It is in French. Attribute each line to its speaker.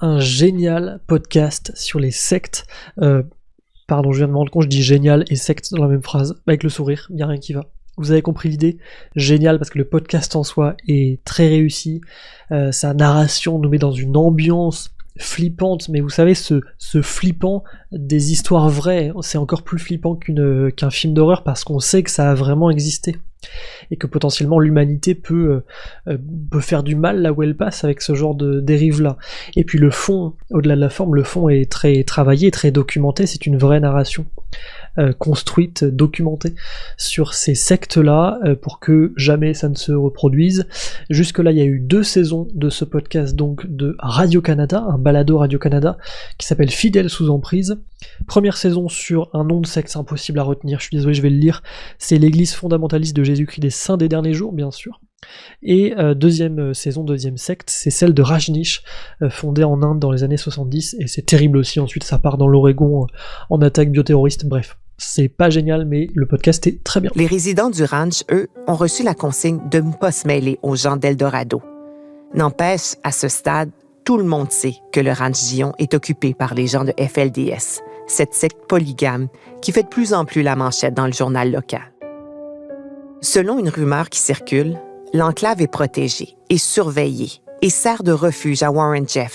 Speaker 1: un génial podcast sur les sectes. Pardon, je viens de me rendre compte, je dis génial et secte dans la même phrase, avec le sourire, il n'y a rien qui va. Vous avez compris l'idée? Génial, parce que le podcast en soi est très réussi. Sa narration nous met dans une ambiance flippante, mais vous savez, ce flippant des histoires vraies, c'est encore plus flippant qu'un film d'horreur, parce qu'on sait que ça a vraiment existé. Et que potentiellement l'humanité peut faire du mal là où elle passe avec ce genre de dérive-là. Et puis le fond, au-delà de la forme, le fond est très travaillé, très documenté, c'est une vraie narration construite, documentée sur ces sectes-là pour que jamais ça ne se reproduise. Jusque-là, il y a eu 2 saisons de ce podcast, donc de Radio-Canada, un balado Radio-Canada, qui s'appelle Fidèles sous emprise. Première saison sur un nom de secte impossible à retenir, je suis désolé, je vais le lire, c'est l'Église fondamentaliste de Jésus-Christ des Saints des Derniers Jours, bien sûr. Et deuxième saison, deuxième secte, c'est celle de Rajneesh, fondée en Inde dans les années 70, et c'est terrible aussi, ensuite ça part dans l'Oregon en attaque bioterroriste, bref. C'est pas génial, mais le podcast est très bien.
Speaker 2: Les résidents du ranch, eux, ont reçu la consigne de ne pas se mêler aux gens d'Eldorado. N'empêche, à ce stade, tout le monde sait que le ranch Zion est occupé par les gens de FLDS, cette secte polygame qui fait de plus en plus la manchette dans le journal local. Selon une rumeur qui circule, l'enclave est protégée et surveillée et sert de refuge à Warren Jeffs,